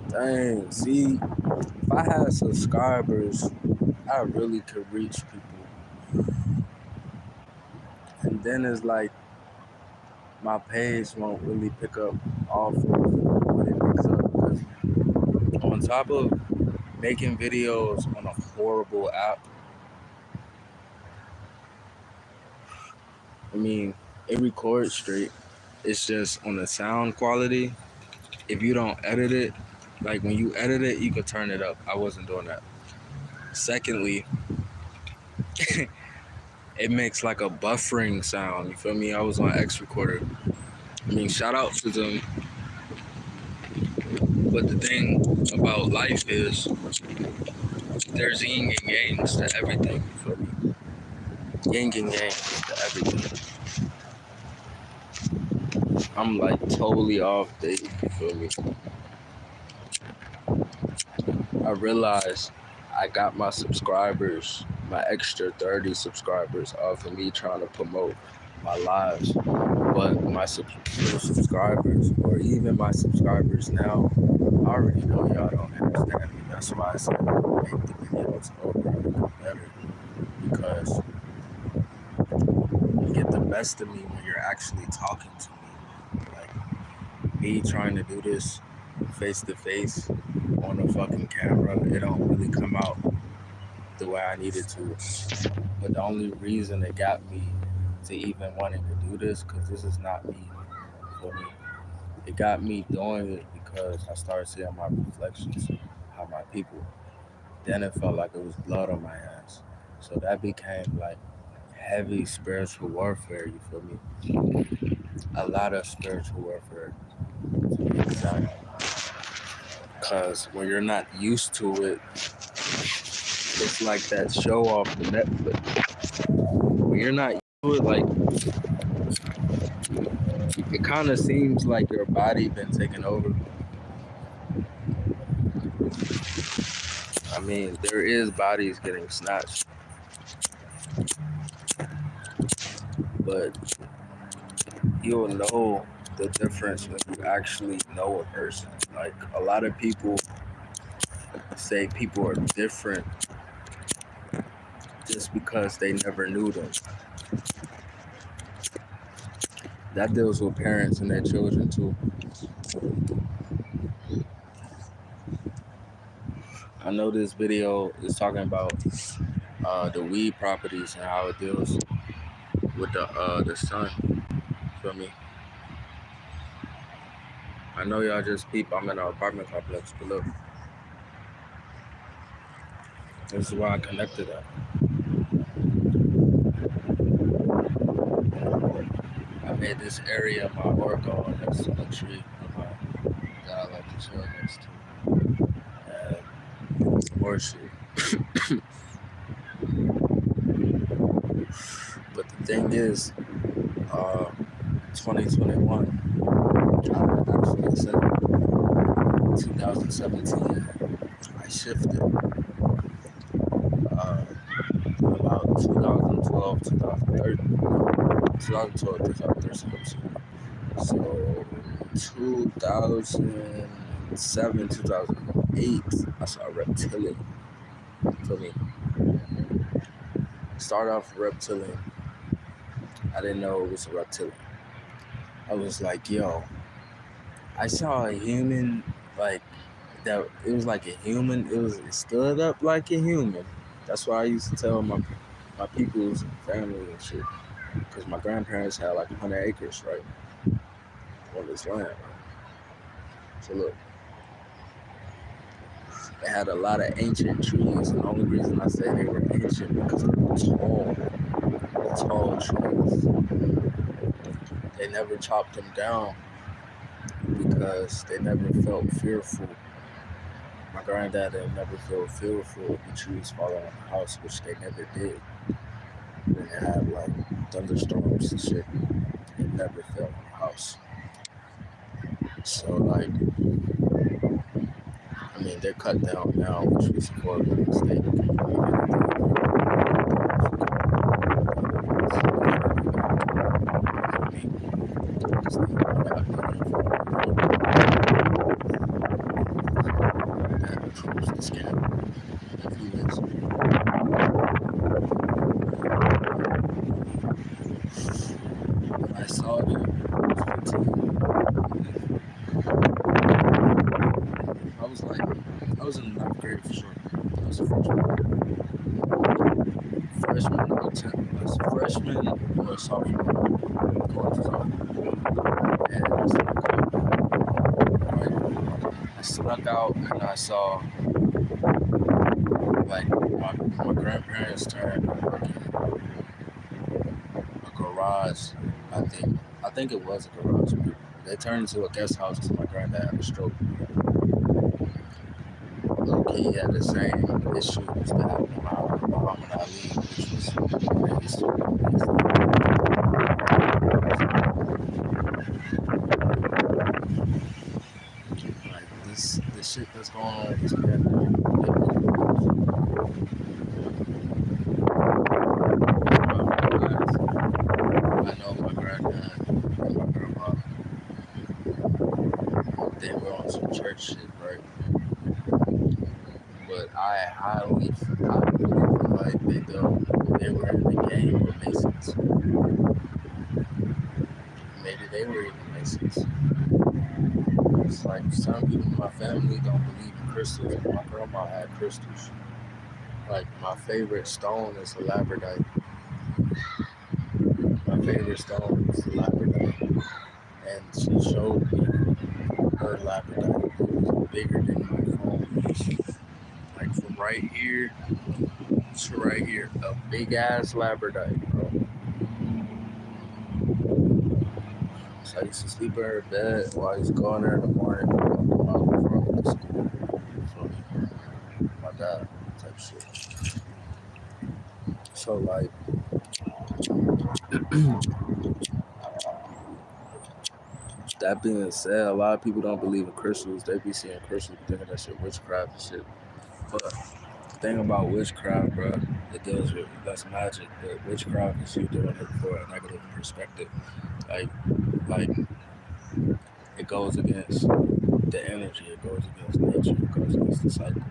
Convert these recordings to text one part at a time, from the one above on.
Dang, see, if I had subscribers, I really could reach people. And then it's like my page won't really pick up off of what it picks up because on top of making videos on a horrible app, I mean, it records straight. It's just on the sound quality. If you don't edit it, like when you edit it, you could turn it up. I wasn't doing that. Secondly, it makes like a buffering sound. You feel me? I was on X Recorder. I mean, shout out to them. But the thing about life is there's yin and yangs to everything. You feel me? Yin and yang to everything. I'm like totally off base. You feel me? I realized I got my subscribers, my extra 30 subscribers off of me trying to promote my lives. But my subscribers, or even my subscribers now, I already know y'all don't understand me. That's why I said make the videos over and better. Because you get the best of me when you're actually talking to me. Like me trying to do this face to face on a fucking camera, it don't really come out the way I needed to. But the only reason it got me to even wanting to do this, because this is not me for me. It got me doing it because I started seeing my reflections, how my people. Then it felt like it was blood on my hands. So that became like heavy spiritual warfare, you feel me? A lot of spiritual warfare, to be exact. Because when you're not used to it, it's like that show off the Netflix. When you're not used to it, like it kind of seems like your body been taken over. I mean, there is bodies getting snatched, but you'll know the difference when you actually know a person. Like a lot of people say people are different just because they never knew them. That deals with parents and their children too. I know this video is talking about the weed properties and how it deals with the sun. Feel me? I know y'all just peep. I'm in an apartment complex, but look, this is why I connected that. I made this area my orgo next to the tree that I like to chill next to. And worship. But the thing is, 2021, actually said 2017, I shifted. About 2012, 2013, 2012, 2013. So 2007, 2008, I saw Reptilian. For me, start off Reptilian. I didn't know it was a reptilian. I was like, yo, I saw a human like that. It was like a human. It stood up like a human. That's why I used to tell my peoples and family and shit. Because my grandparents had like 100 acres, right, on this land. Right? So look, they had a lot of ancient trees. And the only reason I say they were ancient because they were tall trees. They never chopped them down because they never felt fearful. My granddad had never felt fearful of the trees falling on the house, which they never did. When they had like thunderstorms and shit, it never fell on the house. So like, I mean, they're cut down now, which was a horrible mistake. grade for sure. I was a freshman. Freshman or 10th. I was a freshman or a sophomore. Going to sophomore. And I snuck out and I saw like my grandparents turned a garage. I think it was a garage. They turned into a guest house because my granddad had a stroke. Low-key had the same issues that happened to Muhammad Ali, which was crazy. Like this shit that's going on with this pandemic. I know my granddad and my grandma, they were on some church shit, right? But I highly feel like they were in the game with Masons. Maybe they were even Masons. It's like some people in my family don't believe in crystals. My grandma had crystals. Like my favorite stone is a labradorite. My favorite stone is a labradorite. And she showed me her labradorite. It was bigger than my phone. Like from right here to right here. A big ass labradorite, bro. So I used to sleep in her bed while I used to go in there in the morning before I went to school. So my dad type shit. So like that being said, a lot of people don't believe in crystals. They be seeing crystals thinking that shit witchcraft and shit. But the thing about witchcraft, bro, it deals with that's magic, but witchcraft is you doing it for a negative perspective. Like it goes against the energy, it goes against nature, it goes against the cycle.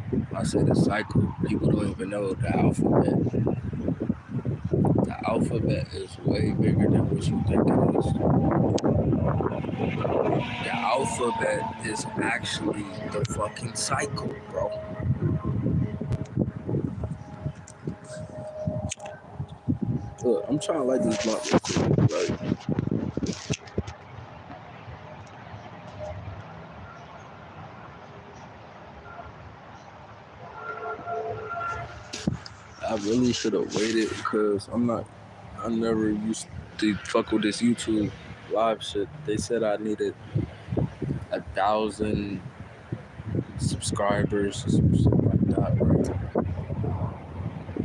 When I say the cycle, people don't even know the alphabet. The alphabet is way bigger than what you think it is. The alphabet is actually the fucking cycle, bro. Look, I'm trying to light this blunt real quick. Like, I really should have waited because I never used to fuck with this YouTube live shit. They said I needed 1,000 subscribers or some shit like that, bro.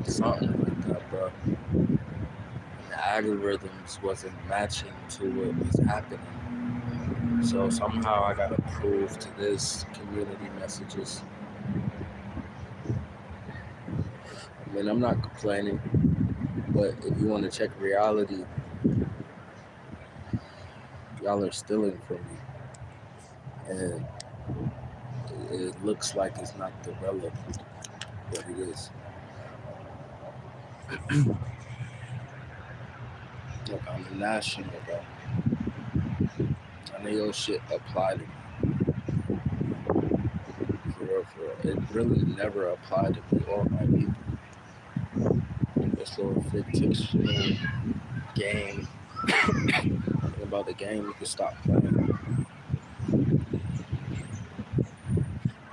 Something like that, bro. And the algorithms wasn't matching to what was happening. So somehow I gotta prove to this community messages. I mean, I'm not complaining, but if you want to check reality, y'all are stealing from me. And it looks like it's not developed, but it is. Look, I'm a national, bro. I know your shit apply to me. For real. It really never applied to me or my people. This little fictional game. About the game, you can stop playing.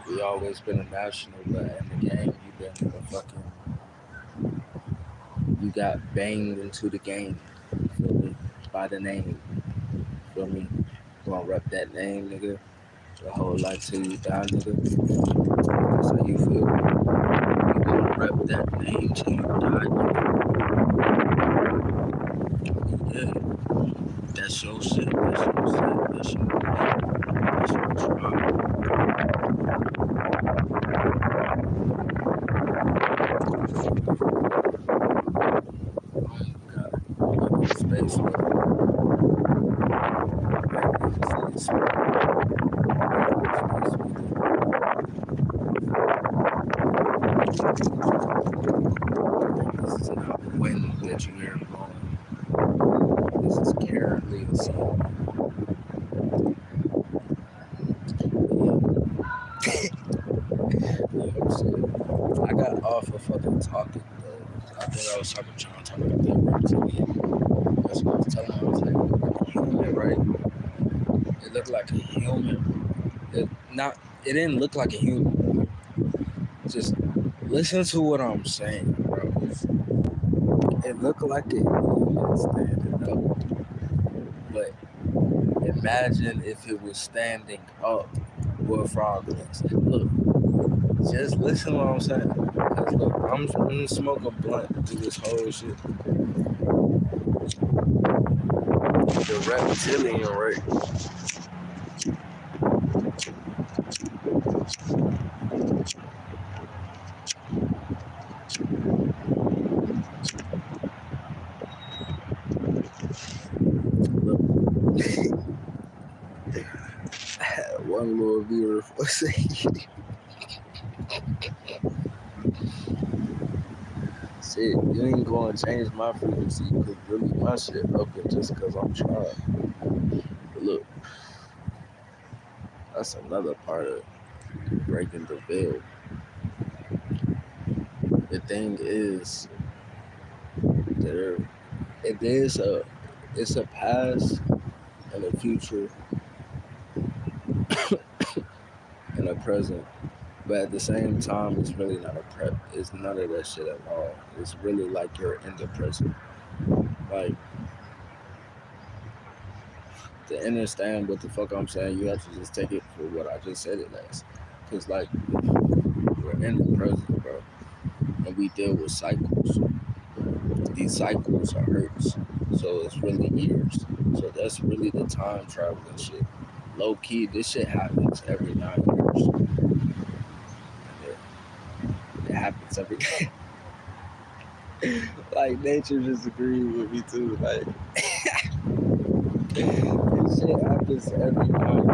We always been a national, but in the game, you've been a fucking. You got banged into the game, feel me? By the name, feel me? You gonna rep that name, nigga? Your whole life till you die, nigga? That's how you feel. You gonna rep that name till you die, nigga? Yeah. That's your shit. That's your shit. That's your name. That's your tribe. Space with it. This is not when that you hear blowing. This is currently the scene. shit. I got off of fucking talking though. I think I was trying to talk about that reptilian. That's what I was telling him. I was like, human, right? It looked like a human. It didn't look like a human. Just listen to what I'm saying, bro. It looked like a human standing up. But imagine if it was standing up with frog legs. Look, just listen to what I'm saying. Cause look, I'm gonna smoke a blunt through this whole shit. The reptilian, right? One little viewer saying, shit, you ain't gonna change my frequency because really my shit up it just because I'm trying. But look, that's another part of breaking the veil. The thing is, it's a past and a future and a present. But at the same time, it's really not a prep. It's none of that shit at all. It's really like you're in the present. Like, to understand what the fuck I'm saying, you have to just take it for what I just said it as. Because, like, we're in the present, bro. And we deal with cycles. These cycles are Earths. So it's really years. So that's really the time traveling shit. Low key, this shit happens every 9 years. It happens every day. Like, nature just agreed with me too. Like, this shit happens every 9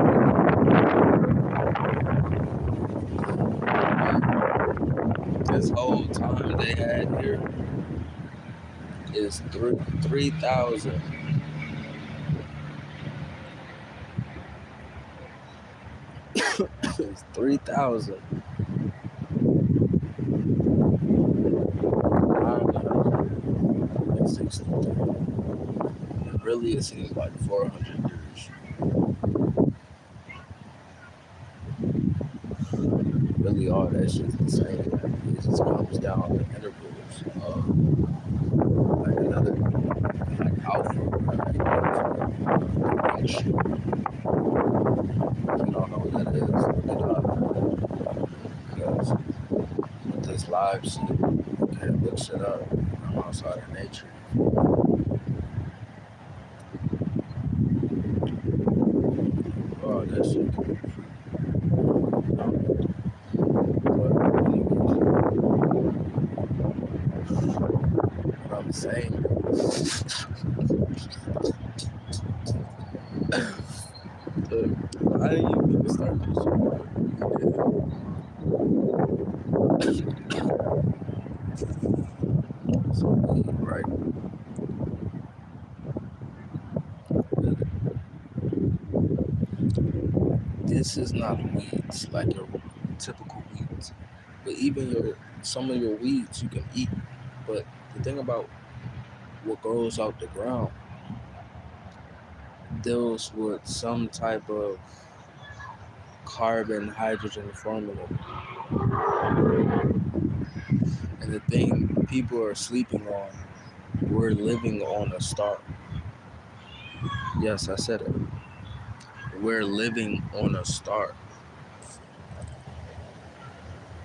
years. This whole time they had here is 3,000. It's 3,000. Really, it seems like 400 years. Really, all that shit's the same. It just comes down to intervals of like another, like alpha, like shit. You don't know what that is. Look it up. Because with this live shit, you can't look shit up. I'm outside of nature. Oh, that shit can be free. What I'm saying, I didn't even mean to start this shit. So, right. This is not weeds like your typical weeds, but even some of your weeds you can eat. But the thing about what grows out the ground deals with some type of carbon hydrogen formula. And the thing people are sleeping on, we're living on a star. Yes, I said it. We're living on a star.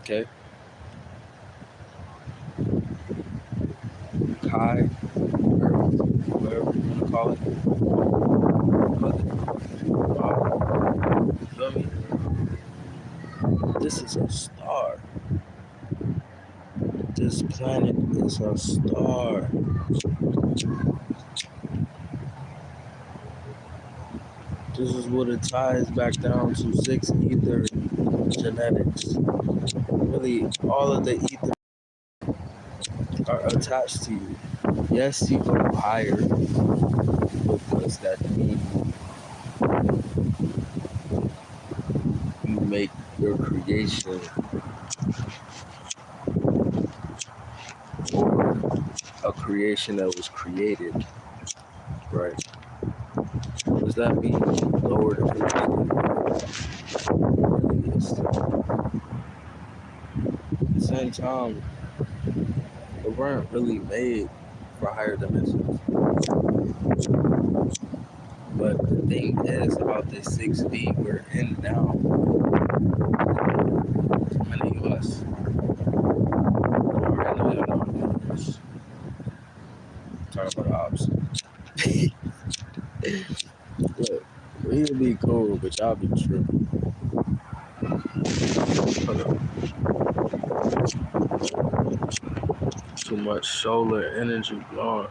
Okay? Kai, or whatever you want to call it. You feel me? This is a star. This planet is a star. This is what it ties back down to 6 ether genetics. Really, all of the ether are attached to you. Yes, you go higher because that means you make your creation or a creation that was created, right? Does that mean lower the frequency? Yes. At the same time, we weren't really made for higher dimensions. But the thing is about this 6D we're in now, many of us are in the universe. Talk about the opposite. Look, we'd be cool, but y'all be tripping. Hold up. Too much solar energy blowing.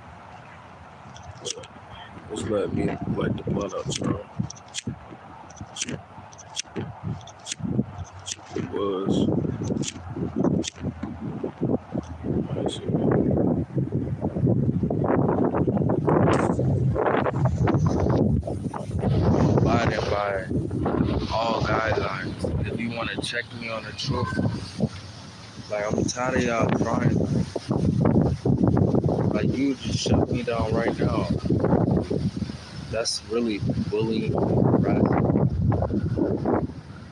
Just let me light the blunt up, bro. It was. Let see. Abiding by all guidelines. If you want to check me on the truth, like I'm tired of y'all trying. Like you just shut me down right now. That's really bullying, harassing.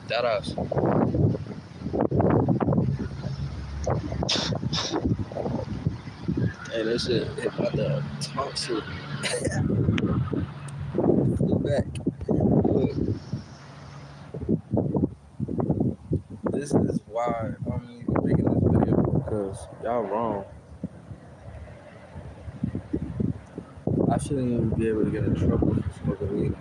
That us. Hey, this shit hit my tonsil. Flew back. Look, this is why I'm even making this video, because y'all wrong. I shouldn't even be able to get in trouble for smoking weed.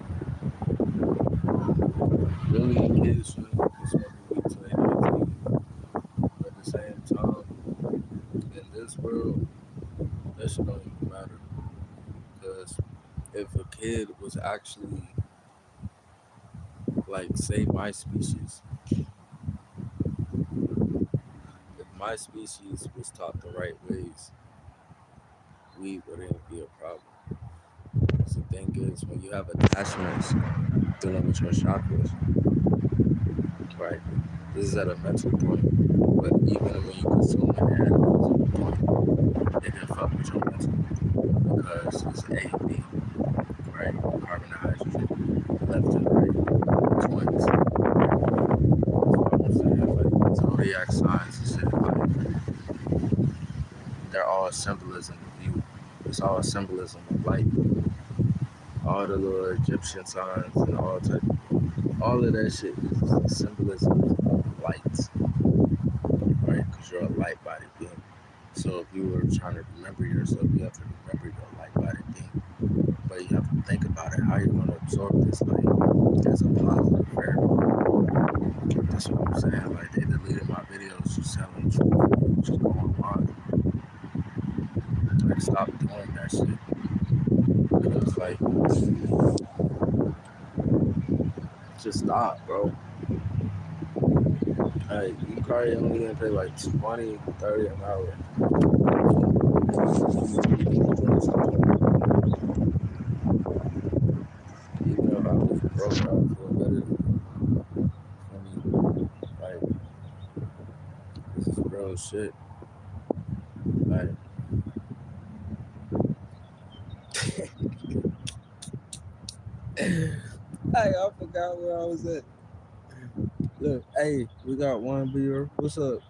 Really, kids shouldn't be smoking weed till they're 19. But at the same time, in this world, that shit don't even matter. Because if a kid was actually, like, say, my species, if my species was taught the right ways, weed wouldn't be a problem. Because the thing is, when you have attachments dealing with your chakras, right? This is at a mental point, but even when you consume it at a physical point, it can fuck with your mental because it's A and B, right? Carbon and hydrogen, left and right, twins. That's what I'm saying. Like zodiac signs and shit, like they're all symbolism of you. It's all symbolism of light. All the little Egyptian signs and all of that shit is symbolism of light, right? Because you're a light body being. So if you were trying to remember yourself, you have to remember your light body being. But you have to think about it, how you're going to absorb this light as a positive variable. That's what I'm saying. Like they deleted my videos just telling the truth, just going on. Like stop doing that shit. Because like just stop, bro. Hey, you probably only gonna pay like 20, 30 an hour. Even if I was broke, I would feel better for me. Like, this is real shit. Like, hey, I forgot where I was at. Look, hey, we got one viewer. What's up?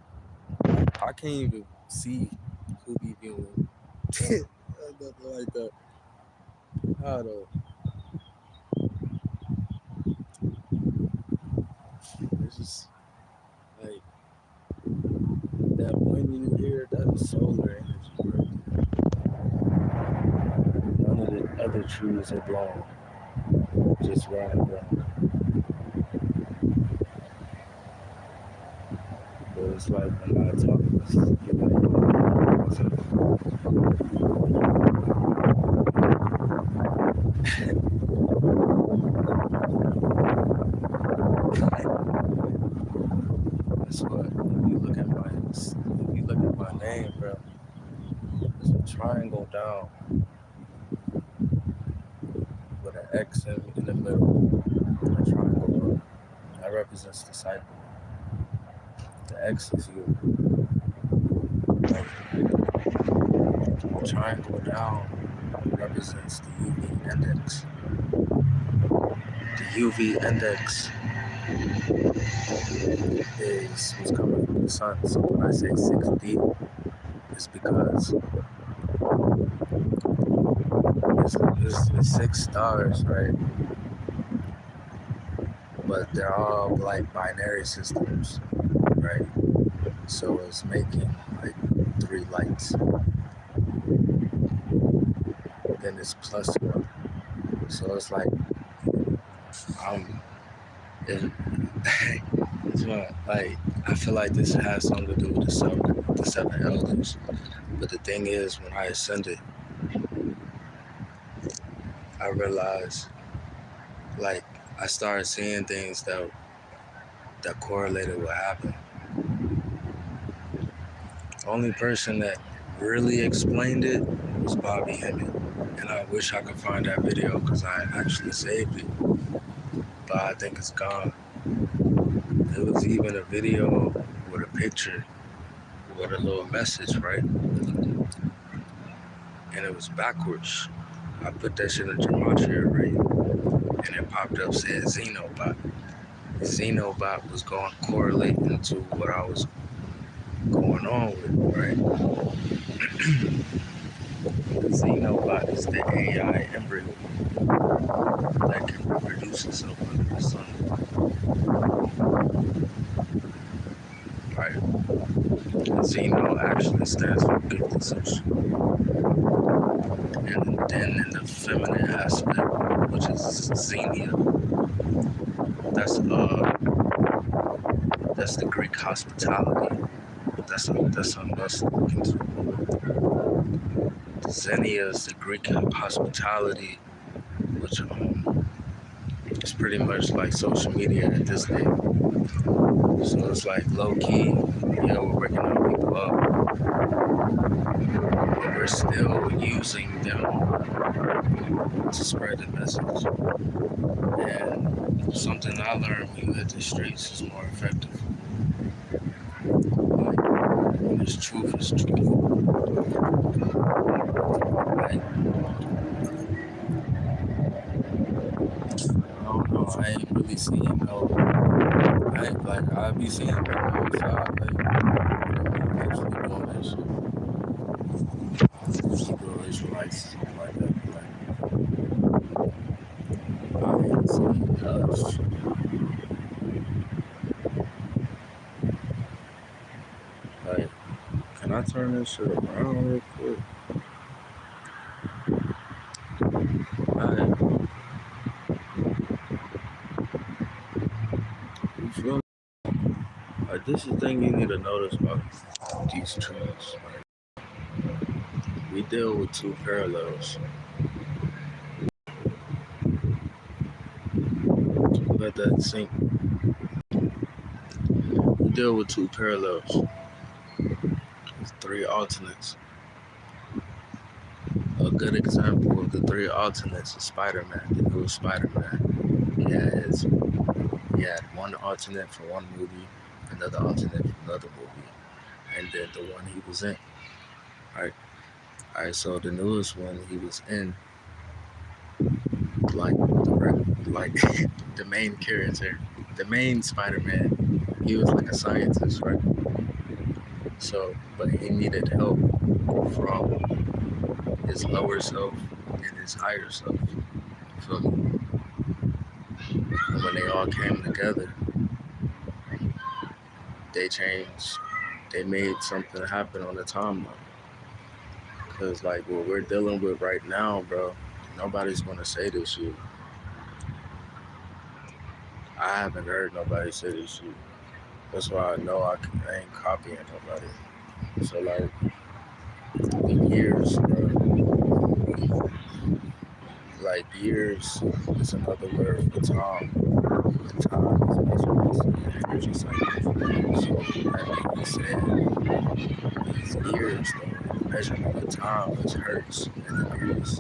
I can't even see who be viewing. Nothing like that. How though? It's just like that one you hear, that's solar energy right there. None of the other trees are blowing. Just random. But it's like when I talk, it's like, that's what if you look at my name, bro. There's a triangle down with an X in the middle. A triangle. That represents the cycle. The X is you. Like, the triangle down represents the UV index. The UV index is what's coming from the sun. So when I say 6D, it's because it's 6 stars, right? But they're all like binary systems, right? So it's making like 3 lights. Then it's plus 1. So it's like it, it's not like I feel like this has something to do with the seven elders. But the thing is, when I ascended, I realized like I started seeing things that correlated with what happened. The only person that really explained it was Bobby Hemming. And I wish I could find that video because I actually saved it. But I think it's gone. It was even a video with a picture with a little message, right? And it was backwards. I put that shit in Gematria, right? And it popped up, said Xenobot. Xenobot was going to correlate into what I was going on with, right? Xenobot is the AI embryo that can reproduce itself under the sun. Right? Xeno actually stands for good decision. And then in the feminine aspect, which is Xenia, that's the Greek hospitality. That's something else to look into. Xenia is the Greek hospitality, which is pretty much like social media at this day. So it's like low key, we're breaking our people up, but we're still using them to spread the message. And something I learned when you hit the streets is more effective. Like, when it's truth, it's truth. Like, I don't know, I ain't really seeing I be seeing people outside, actually doing that shit. Hebrew Israelites, something like that. I ain't seeing us. Like, can I turn this shit around real quick? Alright. You feel me? Like, this is the thing you need to notice about these trees. We deal with 2 parallels. Let that sink. We deal with 2 parallels. There's 3 alternates. A good example of the 3 alternates is Spider-Man, the new Spider-Man. He had one alternate for one movie, another alternate for another movie, and then the one he was in. Alright, so the newest one he was in, like the main character, the main Spider-Man, he was like a scientist, right? So, but he needed help from his lower self and his higher self. Feel me? And when they all came together, they made something happen on the timeline. Cause like what we're dealing with right now, bro, nobody's gonna say this shit. I haven't heard nobody say this shit. That's why I know I ain't copying nobody. So like, the years, bro. Like years is another word for time. And time is basically an energy cycle. So like he said, these years, the measurement of time is hertz and degrees.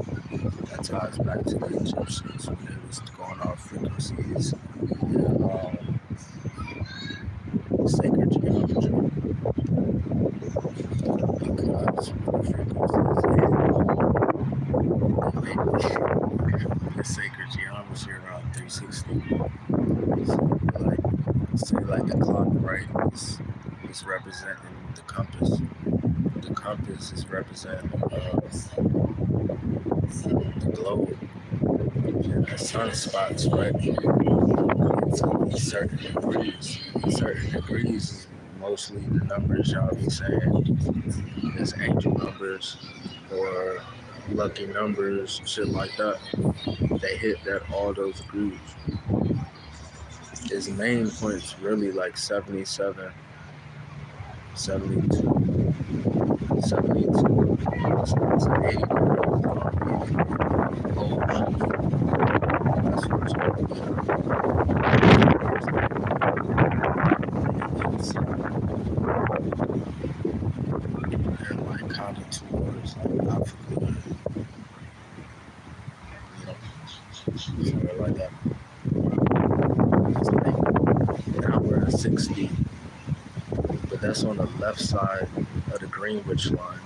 That ties back to the Egyptians when it was going off frequencies and sacred geometry. like the clock, right? It's representing the compass. The compass is representing the globe and the sunspots, right? To certain degrees. Certain degrees is mostly the numbers y'all be saying is angel numbers or lucky numbers, shit like that. They hit that all those degrees. His main point's really like 77, 72, 72. It's 80 That's what it's called. And like kind of towards like Africa, somewhere like that. It's like now we're at 60, but that's on the left side of the Greenwich line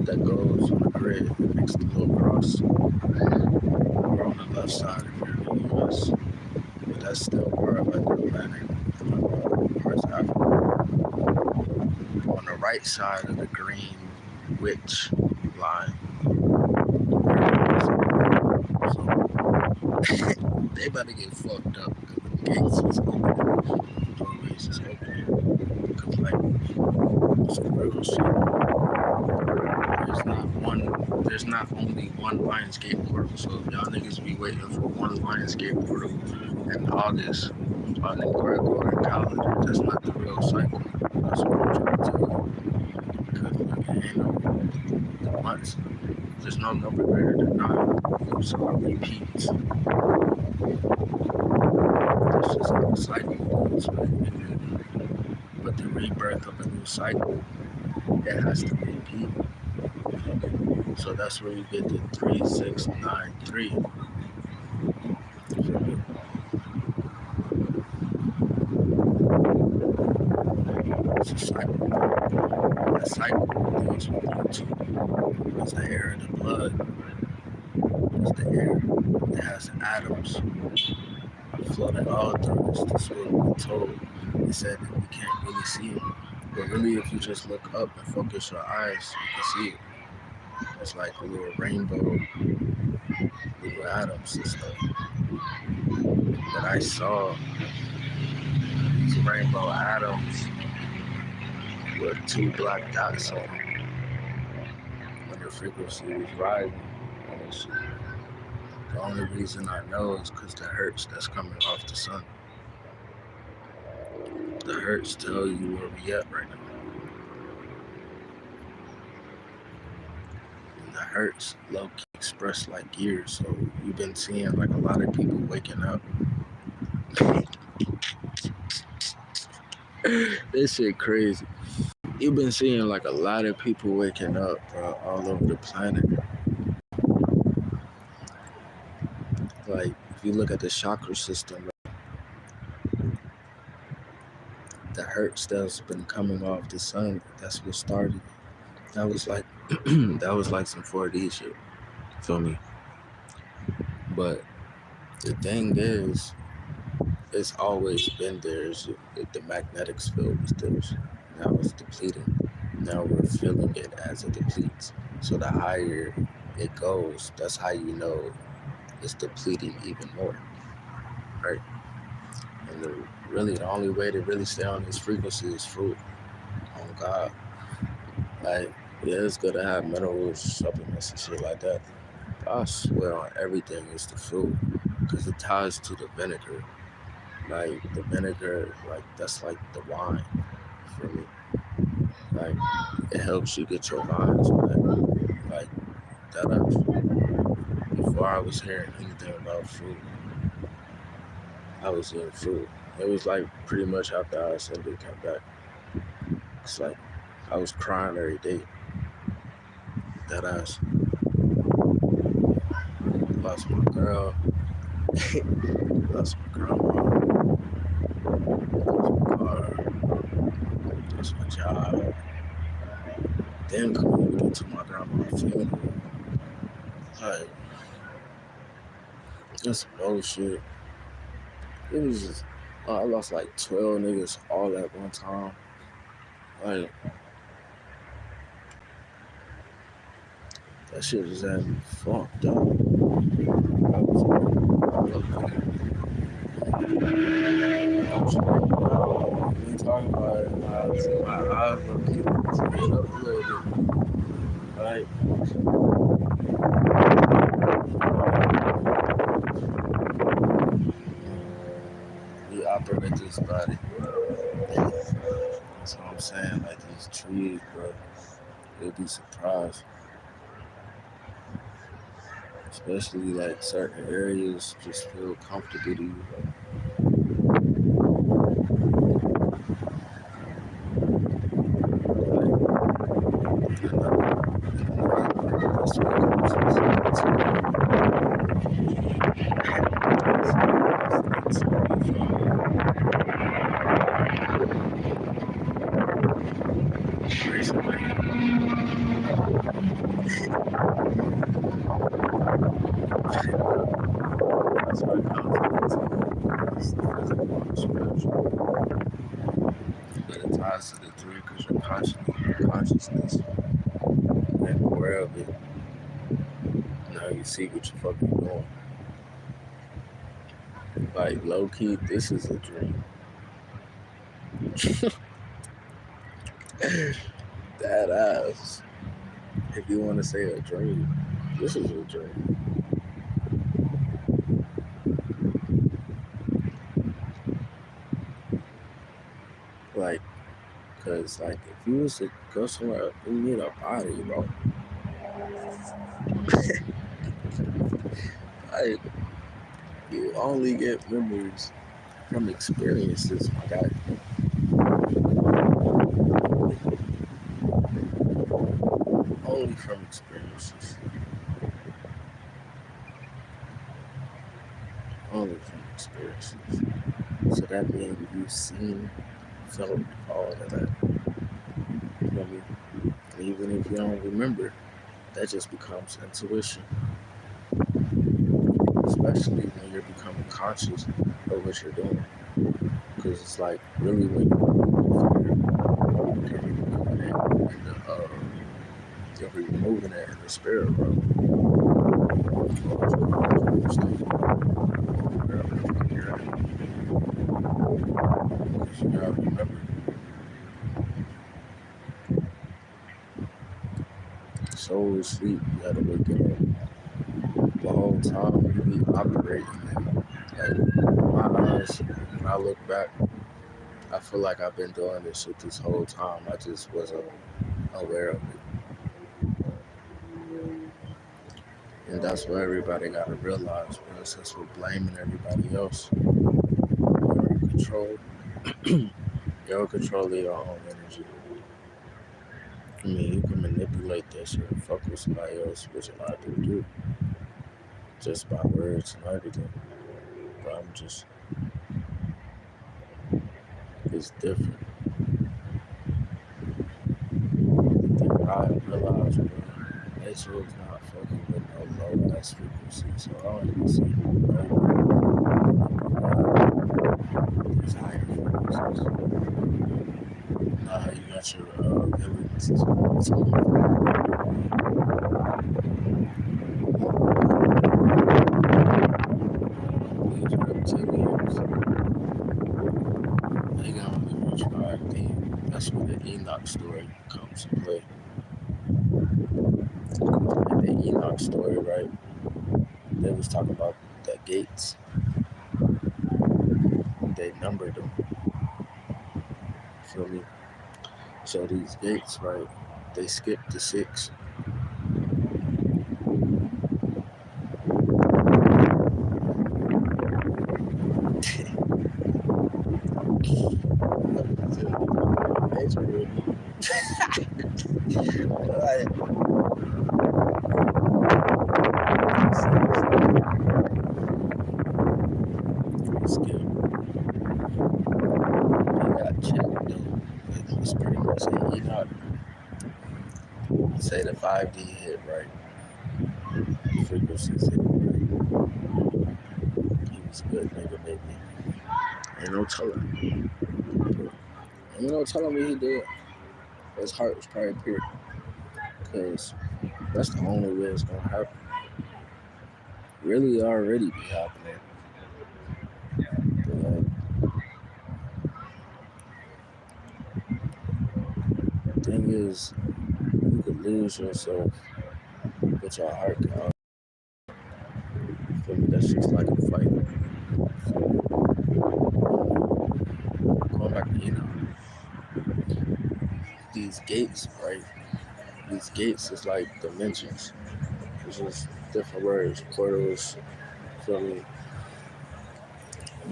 that goes on the grid that makes the little cross. We're on the left side if you're in the US, but that's still more like the Atlantic, parts of Africa. On the right side of the Greenwich line, so they about to get fucked up because the gates is open, the doorways is open, because like some real shit. There's not only one Lionsgate portal, so if y'all niggas be waiting for one Lionsgate portal in August on the Gregorian calendar, that's not the real cycle. That's what I'm trying to tell you. Because it ain't no the months. There's no number greater than 9. So it repeats. It's just how the cycle goes, right? But the rebirth of a new cycle, it has to repeat. So that's where you get the 3693. It's a cycle. That cycle deals with YouTube. It's the air of the blood. It's the air. It has atoms floating all through us. That's what we're told. It said that we can't really see it. But really, if you just look up and focus your eyes, you can see it. It's like a little rainbow, little atoms and stuff. But I saw these rainbow atoms with 2 black dots on them when the frequency was rising and shit. The only reason I know is because the hertz that's coming off the sun. The hertz tell you where we at right now. And the hertz low-key express like gears. So you've been seeing like a lot of people waking up. This shit crazy. You've been seeing like a lot of people waking up, bro, all over the planet. Like, if you look at the chakra system, the hertz that's been coming off the sun, that's what started. That was like, that was like some 4D shit. Feel me? But the thing is, it's always been there. The magnetic field was there. Now it's depleting. Now we're feeling it as it depletes. So the higher it goes, that's how you know it's depleting even more, right? And the only way to really stay on this frequency is fruit. On God. Like, yeah, it's good to have minerals, supplements, and shit like that. But I swear on everything is the fruit. Because it ties to the vinegar. Like, the vinegar, like, that's like the wine for me. Like, it helps you get your vibes back. Like, that up. Before I was hearing anything about fruit, I was eating fruit. It was like pretty much after I simply came back. It's like I was crying every day. That ass. Lost my girl. Lost my grandma. Lost my car. Lost my job. Then coming to my grandma's funeral. Like, that's bullshit. It was just, I lost like 12 niggas all at one time. Like, that shit just had me fucked up. I was we talking about it, my eyes were teared up a little bit. Like, we operate this body. That's what I'm saying. Like these trees, bro. You'll be surprised. Especially like certain areas just feel comfortable to you. That's why it's the physical and spiritual. But it ties to the three because your consciousness and aware of it. Now you see what you're fucking doing. Like low key, this is a dream. That ass. If you want to say a dream, this is a dream. Like, cause like if you was to go somewhere, you need a body, bro. Like, you only get memories from experiences, my guy. Only from experiences. Only from experiences. So that means you've seen, felt all of that. You know what I mean? Even if you don't remember, that just becomes intuition. Especially when you're becoming conscious of what you're doing. Because it's like really when you're removing it in the spirit realm. Because you gotta remember, soul is asleep, you gotta wake it up. The whole time you be operating it. Like my eyes, when I look back, I feel like I've been doing this shit this whole time. I just wasn't aware of it. And that's what everybody gotta realize, bro. Since we're blaming everybody else, you're in control. You're in control of your own energy. I mean, you can manipulate that shit and fuck with somebody else, which a lot of people do, just by words and everything. But I'm just, it's different. What I realized, bro, nature is not fucking with no low ass frequency, so I don't even see no these higher frequencies. You got your villains. These reptilians, they got only reach 5D. That's where the Enoch story comes to play. In the Enoch story, right? They was talking about the gates. They numbered them. Feel me? So these gates, right? They skipped the 6. Say the 5D hit right, frequencies hit right. He He's a good nigga, baby. Ain't no telling. Ain't no telling me he did. His heart was probably pure. Because that's the only way it's gonna happen. Really already be happening. But the thing is, you could lose yourself, but your heart can. For me, that's just like a fight. Going back to these gates, right? These gates is like dimensions. It's just different words, portals. Feel me?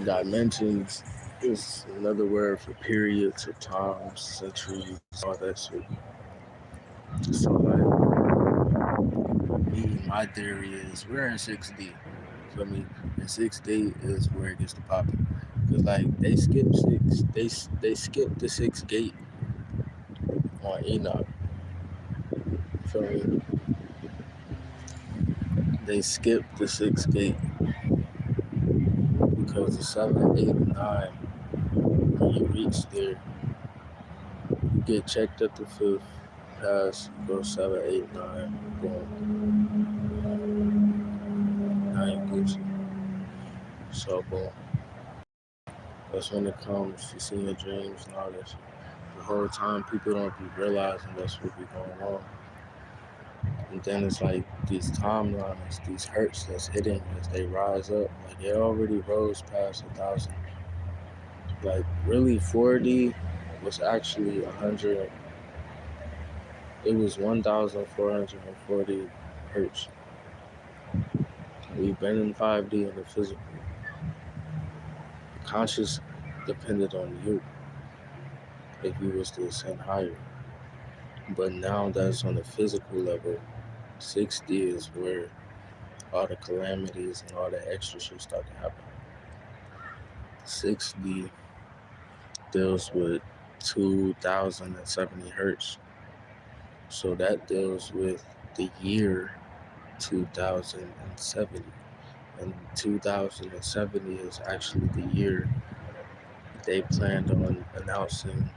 Dimensions is another word for periods of times, centuries, all that shit. So like me, my theory is we're in 6D. Feel me? And 6D is where it gets to popping. Cause like they skipped they skipped the 6th gate on Enoch. Feel me? They skipped the 6th gate because the 7, 8, and 9, when you reach there, you get checked at the 5th, pass, go 7, 8, 9, boom. Now you Gucci. So boom. That's when it comes. You see your dreams and all this. The whole time people don't be realizing that's what be going on. And then it's like these timelines, these hurts that's hitting as they rise up. Like it already rose past 1,000. Like really 4D was actually 100. It was 1,440 hertz. We've been in 5D in the physical. The conscious depended on you if you was to ascend higher. But now that's on the physical level, 6D is where all the calamities and all the extra shit start to happen. 6D deals with 2,070 hertz. So that deals with the year 2070. And 2070 is actually the year they planned on announcing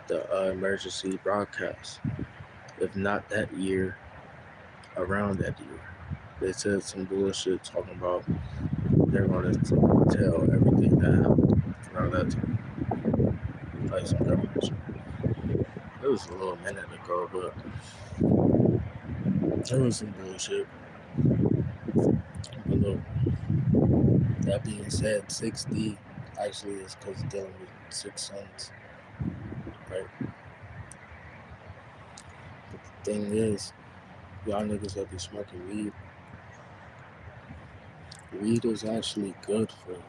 the emergency broadcast. If not that year, around that year. They said some bullshit talking about they're going to tell everything that happened around that time. Like some government shit. It was a little minute ago, but there was some bullshit. But look, that being said, 6D actually is because dealing with 6 suns, right? But the thing is, y'all niggas that be smoking weed is actually good for you.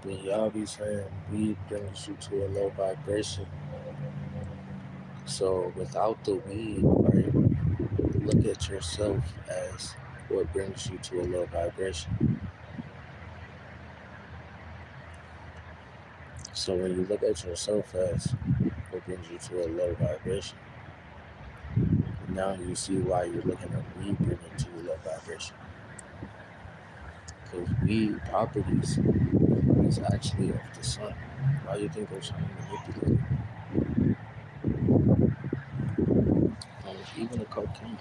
But y'all be saying weed brings you to a low vibration. So without the weed, right, look at yourself as what brings you to a low vibration. So when you look at yourself as what brings you to a low vibration, now you see why you're looking at weed bringing to a low vibration. Because weed properties is actually of the sun. Why do you think they're trying to manipulate it? Even the cocaine.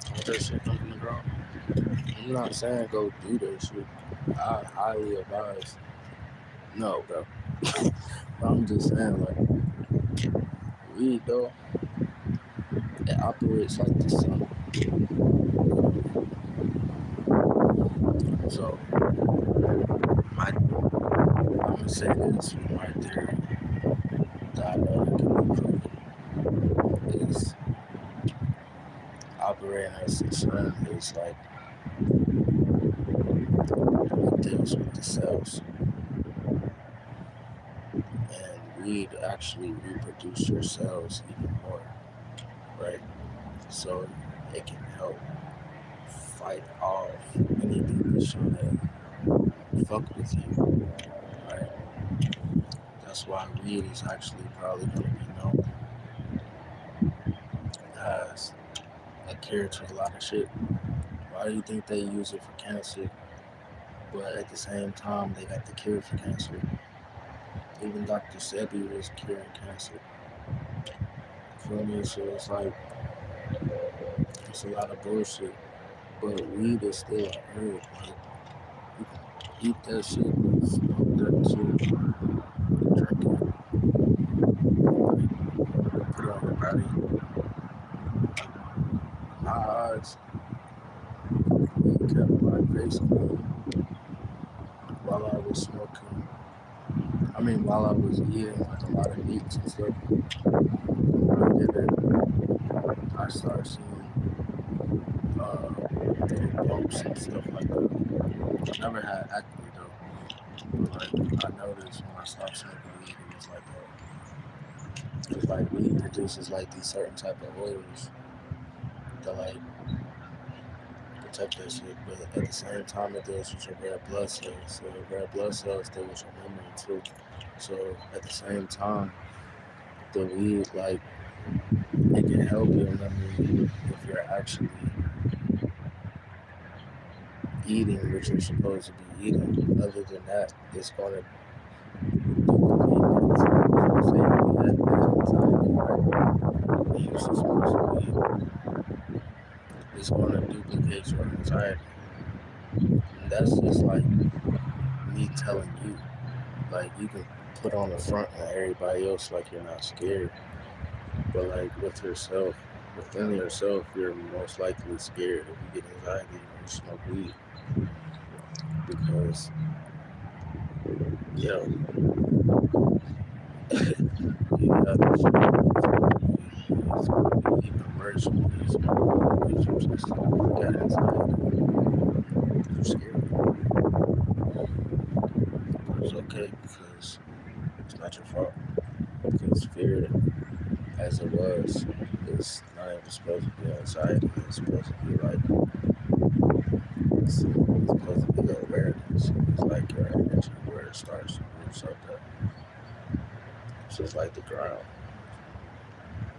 All that shit come from the ground. I'm not saying go do that shit. I highly advise. No, bro. I'm just saying, like, weed, though, it operates like the sun. So, I'm gonna say this from my theory that I know that can be proven is operating as the sun is like it deals with the cells. And weed actually reproduce your cells even more, right? So it can help fight off anything that's trying to fuck with you, right? That's why weed is actually probably going to be known has a cure to a lot of shit. Why do you think they use it for cancer, but at the same time they got the cure for cancer? Even Dr. Sebi was curing cancer. Feel me? So it's like it's a lot of bullshit. But weed is still a herb. Like you can eat that shit, smoke that shit, drink it, put it on your body. My odds, it kept like basically while I was smoking. I mean, while I was eating like a lot of meats and stuff. When I did it, I started seeing little bumps and stuff like that. I never had acne though. But like I noticed when I stopped smoking weed, it was like it's like weed produces like these certain type of oils that like protect that shit, but at the same time it deals with your red blood cells. So your red blood cells deal with your memory too. So at the same time, the weed like it can help your memory if you're actually eating what you're supposed to be eating. Other than that, it's gonna duplicate that. So say you had bad anxiety, right? And you used to smoke some weed, it's gonna duplicate your anxiety. And that's just like me telling you. Like you can put on the front on everybody else like you're not scared, but like with yourself, within yourself, you're most likely scared if you get anxiety when you smoke weed because yo, you have this it's gonna be even worse when you smoke weed because you just got anxiety. You're scared. But it's okay because it's not your fault. Because fear, as it was, is not even supposed to be anxiety. It's supposed to be like it's supposed to be awareness. It's like your energy where it starts to move so that it's just like the ground.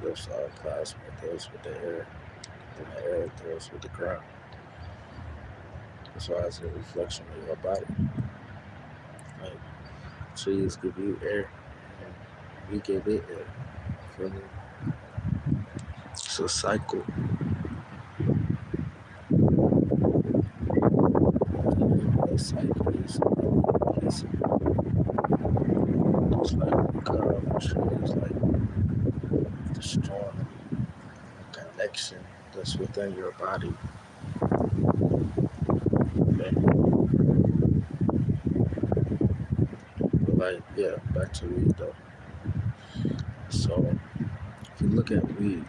Lifts all plasma, deals with the air, and the air deals with the ground. That's why it's a reflection of your body. Like trees give you air, and we give it air. Feel me? It's a cycle. A cycle is it's like cut off a tree. It's like destroying a connection that's within your body. And, but like yeah, back to weed though. So if you look at weed,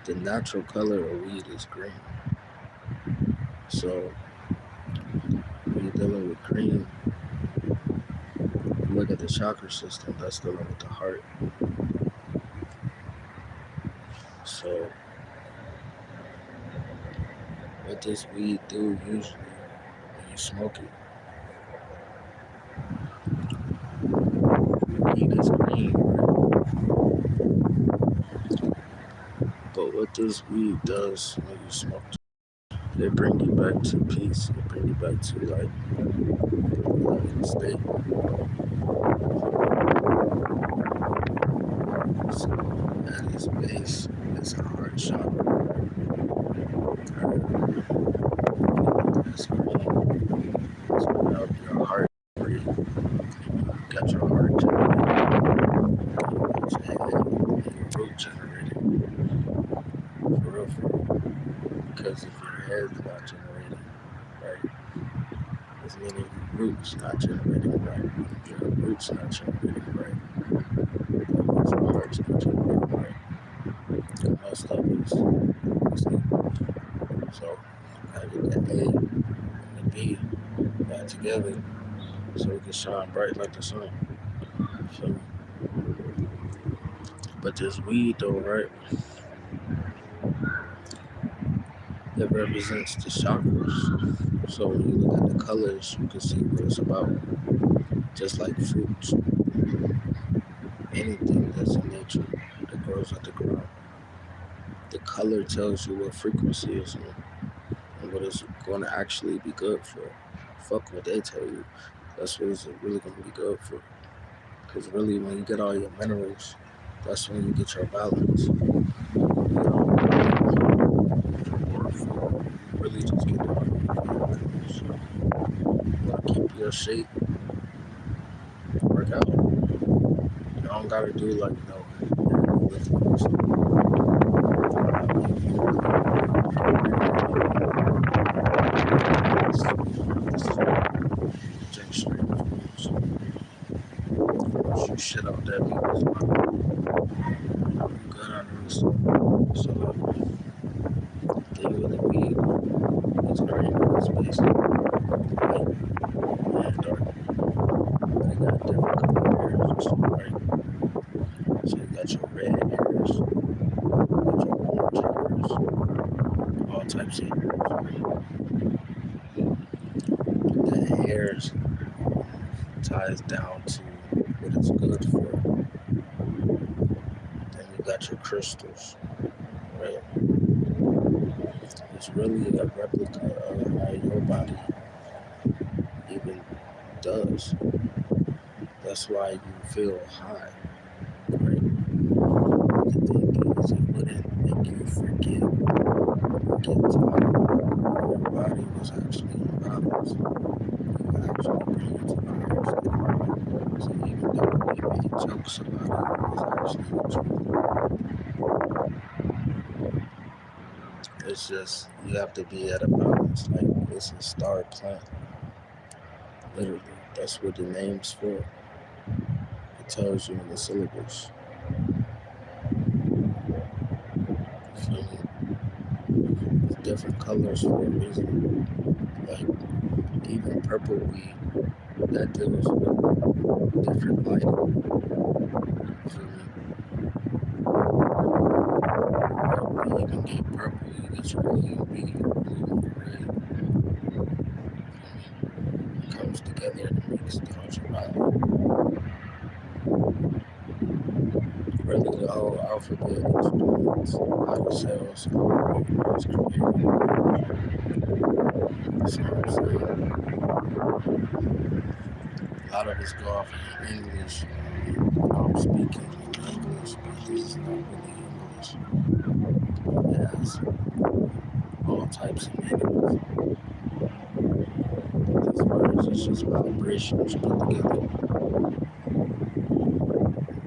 the natural color of weed is green. So when you're dealing with green, you look at the chakra system that's dealing with the heart. So what does weed do usually when you smoke it? Weed is green, but what this weed does when you smoke it, it bring you back to peace. It bring you back to like the loving state. So at its base, it's a heart chakra. Right? It's green. It's gonna help your heart breathe. You got your heart generated. You got your head and your root generated. For real, for real. Because if your head's not generating, right, it's meaning your roots not generating right. If your roots not generating right, that means your heart's not generating right. And most of us sleep. So gotta get that A and the B back together so we can shine bright like the sun. Feel me? But this weed though, right? It represents the chakras. So when you look at the colors, you can see what it's about. Just like fruits, anything that's in nature, the grows at the ground. The color tells you what frequency is on and what it's going to actually be good for. Fuck what they tell you. That's what it's really going to be good for. Because really, when you get all your minerals, that's when you get your balance. You really just get all your minerals. You want to keep your shape, work out. You don't got to do like, liftings. You shit out that because good on this. So they really be it's green in this space. Light and dark. They got different color hairs, right? So you got your red hairs, you got your orange hairs, all types of hairs. The hairs ties down to what it's good for. Then you got your crystals, right? It's really a replica of how your body even does. That's why you feel high, right? The thing is, it wouldn't make you forget or get tired. Your body was actually in balance. You would actually bring it to the higher state. So even though we made jokes about it, it's actually the truth. It's just, you have to be at a balance. Like, it's a star plant. Literally, that's what the name's for. It tells you in the syllabus. You feel me? It's different colors for a reason. Like, even purple weed, that deals with different lighting. You feel me? You even get purple, you get your UV, your blue, your red. It comes together and makes the ultraviolet. Really, the whole alphabet explains how the cells operate and was created. That's what I'm saying. A lot of us go off in English. I'm speaking in English, but this is not really English. It has all types of meanings. These words is just vibrations put together.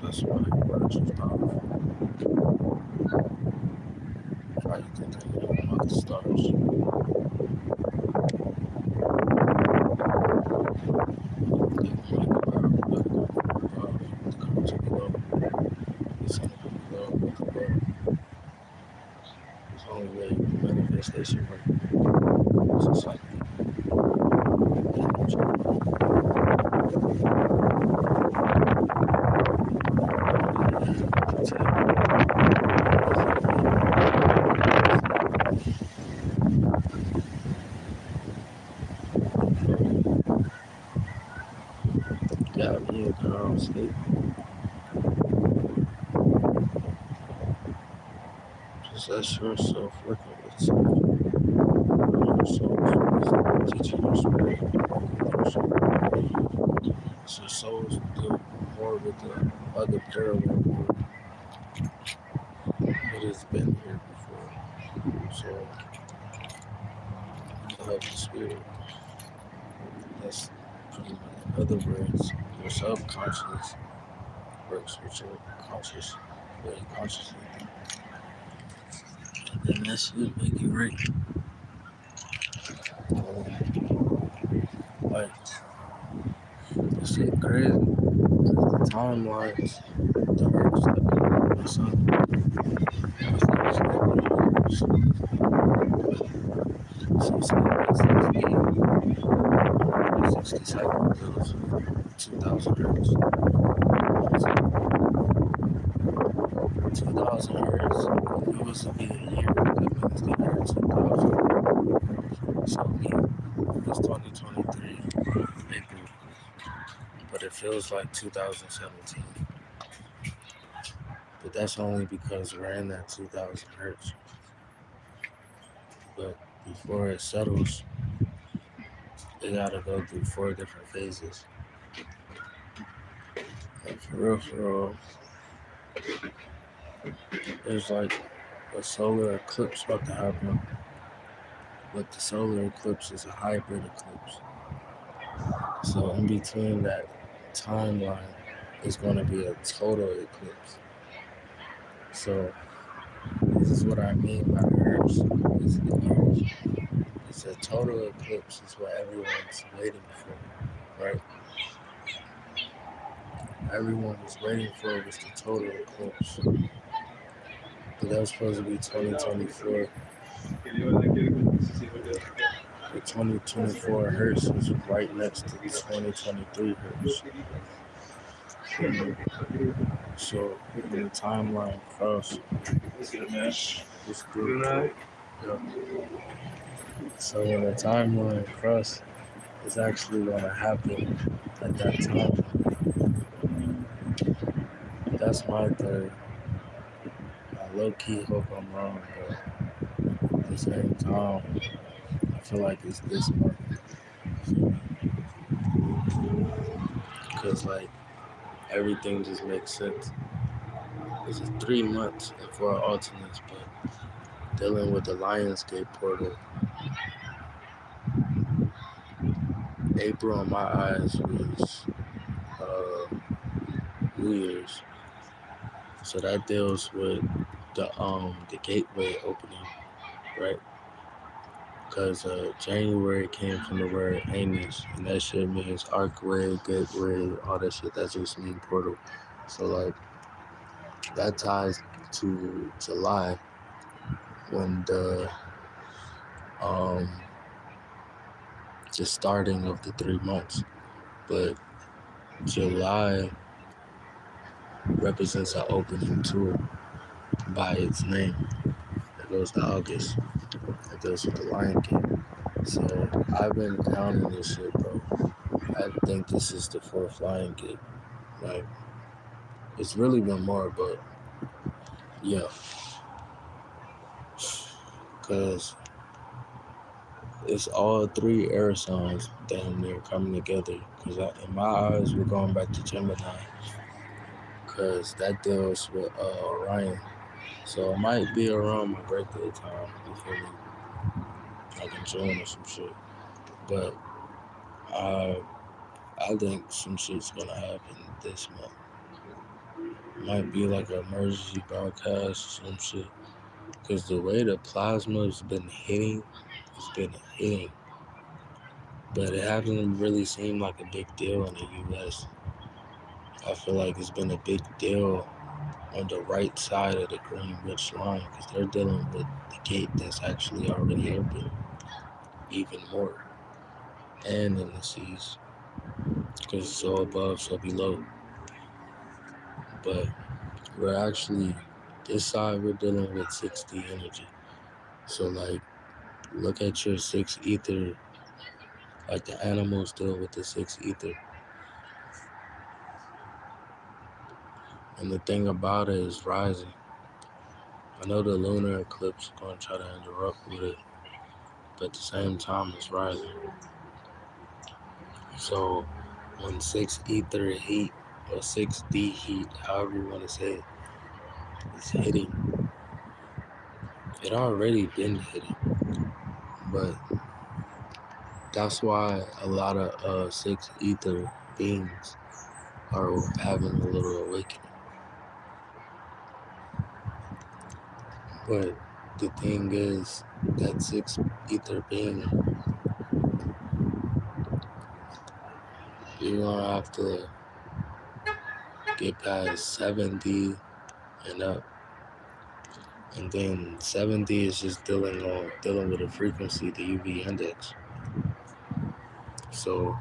That's why words is powerful. Why you think I live among the stars? It's only way manifestation work. It's a cycle. Yeah, me and Carl State. Just that's yourself working with self. Your soul's teaching your spirit. So your soul's do more with the other parallel world. It has been here before. So you help the spirit. That's pretty much, in other words, your subconscious works with your conscious, very consciously. And then that shit make you right. Like, this shit crazy. The timelines, the earth's like the sun. So 60 cycles, 2,000 hertz. 2,000 hertz. It was to be a year. That means the year 2000. So it's 2023, April. But it feels like 2017. But that's only because we're in that 2000 hertz. But before it settles, it gotta go through 4 different phases. And for real, there's like a solar eclipse about to happen. But the solar eclipse is a hybrid eclipse. So in between that timeline is going to be a total eclipse. So this is what I mean by the Earth. It's a total eclipse is what everyone's waiting for, right? Everyone was waiting for was the total eclipse. But that was supposed to be 2024. The 2024 hertz is right next to 2023 hertz. So when the timeline cross, it's good. Yeah. So when the timeline cross, it's actually going to happen at that time. That's my theory. I low key hope I'm wrong, but at the same time, I feel like it's this month. Because like everything just makes sense. It's 3 months and 4 alternates, but dealing with the Lionsgate portal, April in my eyes was New Year's. So that deals with the gateway opening, right? Because January came from the word Amos, and that shit means archway, gateway, all that shit. That just means portal. So like that ties to July when the starting of the 3 months. But July represents an opening too by its name. It goes to August. It goes with the Lion King. So I've been counting this shit, bro. I think this is the 4th Lion King. Like, it's really been more, but yeah. Because it's all 3 air signs damn near coming together. Because in my eyes, we're going back to Gemini. Because that deals with Orion. So it might be around my birthday time, you feel me? Like in June or some shit. But I think some shit's gonna happen this month. It might be like an emergency broadcast or some shit. Because the way the plasma's been hitting, it's been hitting. But it hasn't really seemed like a big deal in the US. I feel like it's been a big deal on the right side of the Greenwich line because they're dealing with the gate that's actually already open even more. And in the seas because it's so above, so below. But we're actually, this side, we're dealing with 6D energy. So, like, look at your 6 ether, like the animals deal with the 6 ether. And the thing about it is rising. I know the lunar eclipse is going to try to interrupt with it, but at the same time, it's rising. So, when 6 ether heat, or 6D heat, however you want to say it, is hitting, it already been hitting. But that's why a lot of 6 ether beings are having a little awakening. But the thing is, that 6 ether being, you're gonna have to get past 7D and up. And then 7D is just dealing with a frequency, the UV index. So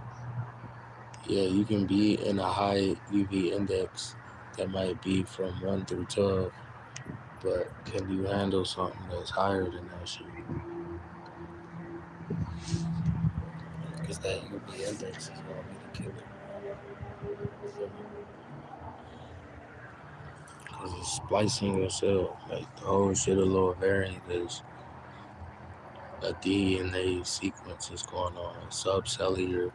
yeah, you can be in a high UV index that might be from 1 through 12, but can you handle something that's higher than that shit? Because that UV index is going to be the killer. Because it's splicing your cell. Like the whole shit a little variant is a DNA sequence is going on. Subcellular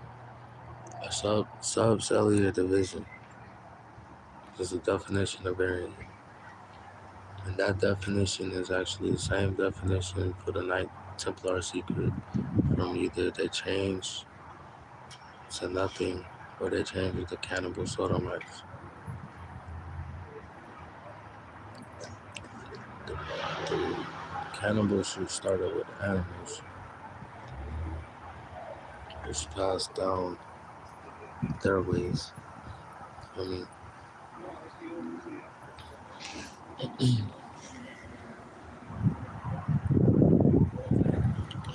division is the definition of variant. And that definition is actually the same definition for the Knight Templar secret. From either they change to nothing or they change it to cannibal sodomites. The cannibals should start with animals. It's passed down their ways. I mean,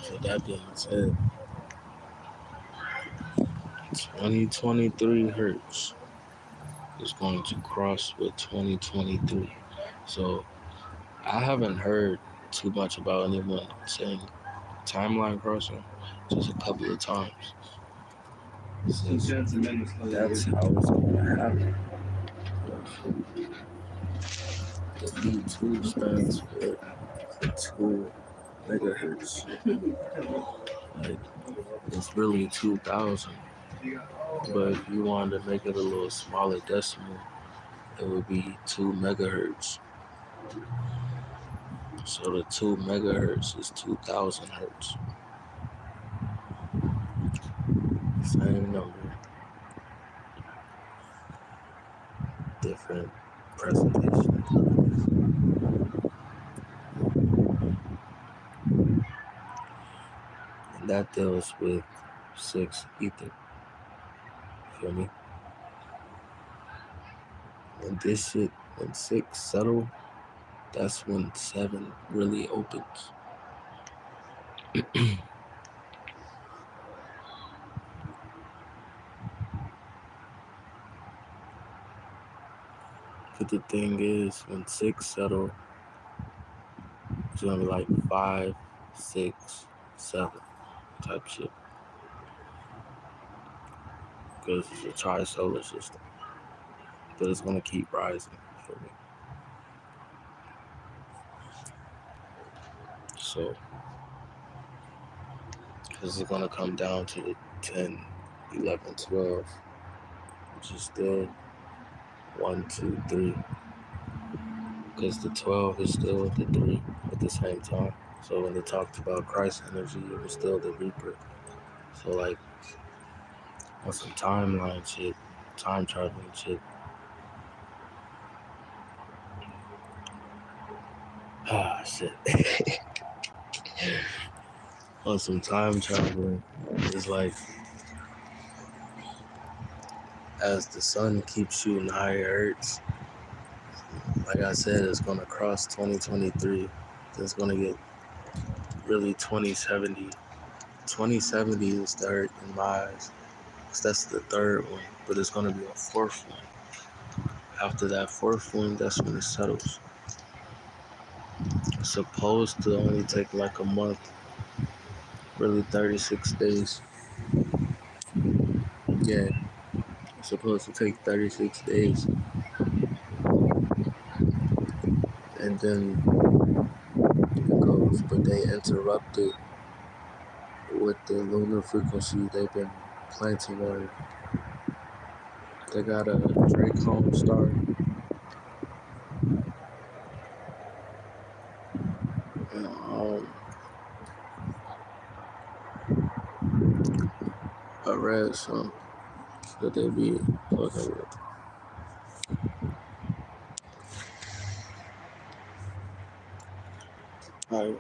so that being said, 2023 Hertz is going to cross with 2023. So I haven't heard too much about anyone saying timeline crossing, just a couple of times. Since that's how it's going to happen. The B2 stands for 2 megahertz. Like, it's really 2,000. But if you wanted to make it a little smaller decimal, it would be 2 megahertz. So the 2 megahertz is 2,000 hertz. Same number, different presentation. And that deals with 6 ether. Feel me? When this shit, when 6 settle, that's when 7 really opens. But the thing is, when 6 settle, it's gonna be like 5, 6, 7 type shit. Because it's a tri-solar system. But it's gonna keep rising for me. So, because it's gonna come down to the 10, 11, 12, which is still 1, 2, 3. Because the 12 is still the 3 at the same time. So when they talked about Christ energy, it was still the Reaper. So like, on some timeline shit, time traveling shit. Ah, shit. On some time traveling, it's like, as the sun keeps shooting higher hertz, like I said, it's gonna cross 2023. It's gonna get really 2070. 2070 is the hertz in my eyes. That's the third one, but it's gonna be a fourth one. After that fourth one, that's when it settles. It's supposed to only take like a month, really 36 days. Yeah, it's supposed to take 36 days. And then it goes, but they interrupted with the lunar frequency they've been planting on. They got a Dracon star. And, I read some that they be fucking with. Like,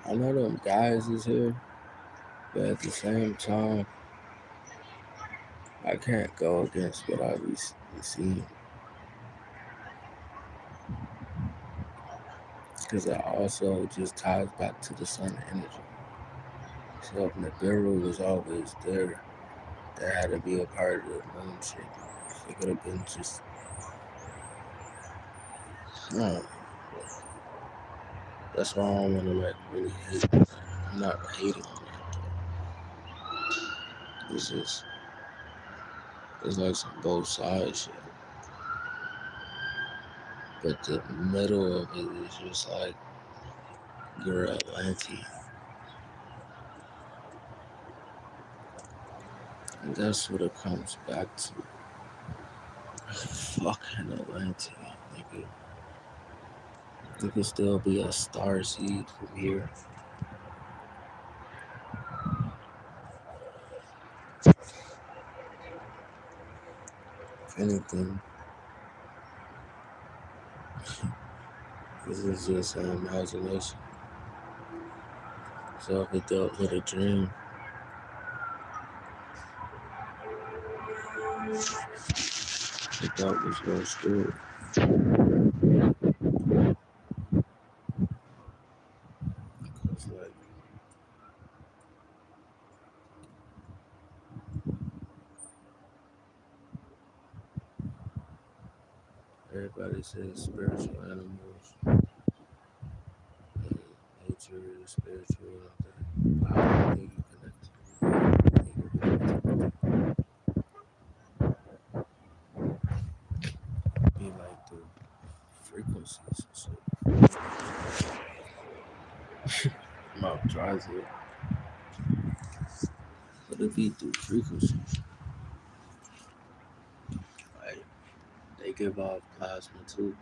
I know them guys is here, but at the same time, I can't go against what I be seeing. Because it also just ties back to the sun energy. So if Nibiru was always there, that had to be a part of the moon shit. It could have been just, no. That's why I don't want to like really hate. I'm not hating on it. It's just, it's like some both sides shit. but the middle of it is just like your Atlantean. And that's what it comes back to. Fucking Atlantean, nigga. You could still be a star seed from here. If anything, this is just an imagination. So if it dealt with a dream, the thought was going through. Cause like everybody says spiritual animals, and nature is spiritual and all that. But how do you think you connect to be like the frequencies and shit? Mouth dries it. But if you do frequencies, like they give off plasma too.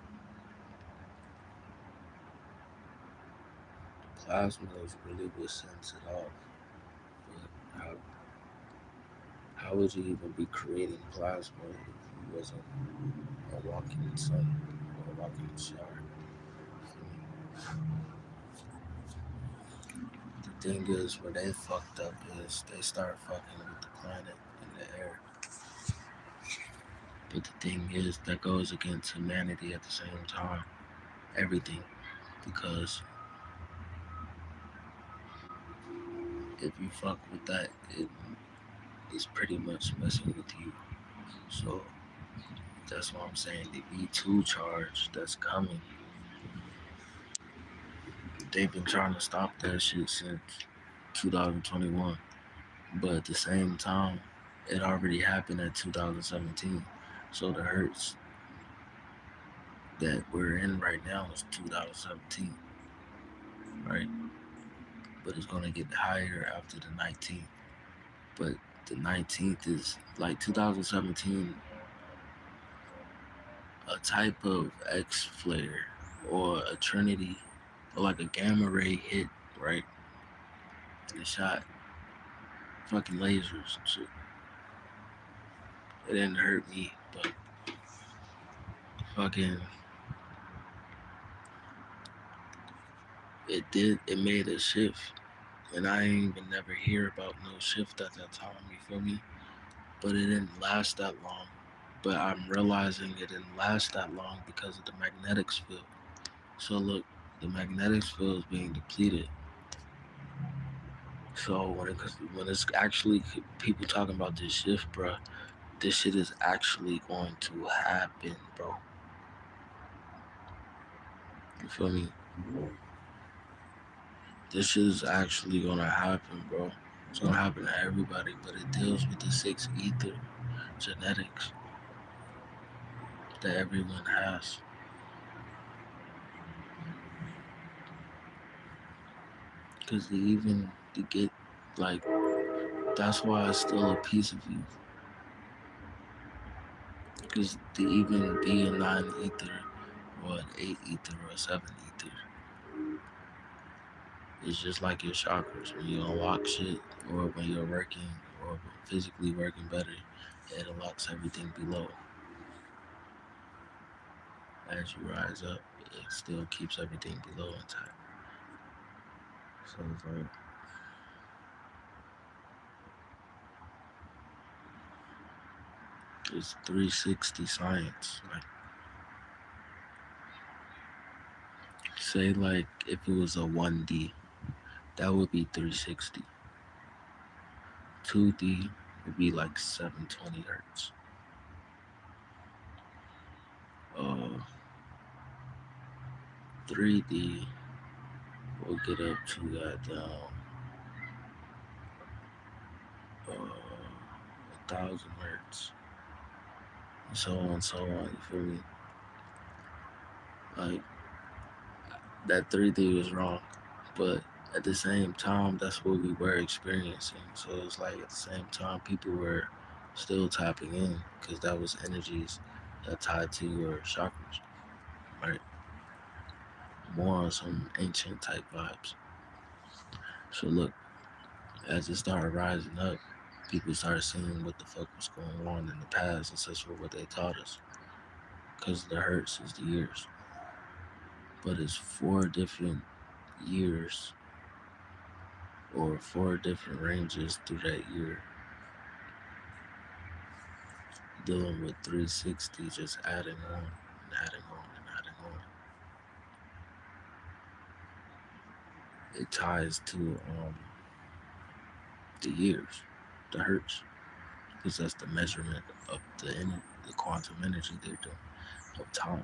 Plasma is really what sends it off. But how would you even be creating plasma if you wasn't a walking sun or a walking shower? The thing is, where they fucked up is they start fucking with the planet and the air. But the thing is, that goes against humanity at the same time. Everything. Because if you fuck with that, it is pretty much messing with you. So that's why I'm saying the V2 charge that's coming. They've been trying to stop that shit since 2021. But at the same time, it already happened at 2017. So the hertz that we're in right now is 2017, right? But it's gonna get higher after the 19th. But the 19th is like 2017, a type of X flare or a Trinity or like a gamma ray hit, right? And it shot fucking lasers and shit. It didn't hurt me, but fucking it made a shift. And I ain't even never hear about no shift at that time, you feel me? But it didn't last that long. But I'm realizing it didn't last that long because of the magnetics field. So look, the magnetics field is being depleted. So when it's actually people talking about this shift, bro, this shit is actually going to happen, bro. You feel me? This shit is actually gonna happen, bro. It's gonna happen to everybody, but it deals with the 6 ether genetics that everyone has. Because to get, like, that's why it's still a piece of you. Because to even be a 9 ether or an 8 ether or a 7 ether, it's just like your chakras. When you unlock shit or when you're working or physically working better, it unlocks everything below. As you rise up, it still keeps everything below intact. So it's like, it's 360 science. Like, say like if it was a 1D, that would be 360. 2D would be like 720 hertz. 3D will get up to goddamn 1,000 hertz. And so on and so on, you feel me? Like that 3D was wrong, but at the same time, that's what we were experiencing. So it's like at the same time, people were still tapping in because that was energies that tied to your chakras, right? More on some ancient type vibes. So look, as it started rising up, people started seeing what the fuck was going on in the past, and such for what they taught us. Because the hertz is the years, but it's 4 different years or 4 different ranges through that year, dealing with 360, just adding on and adding on and adding on. It ties to the years, the hertz, because that's the measurement of the quantum energy they're doing of time.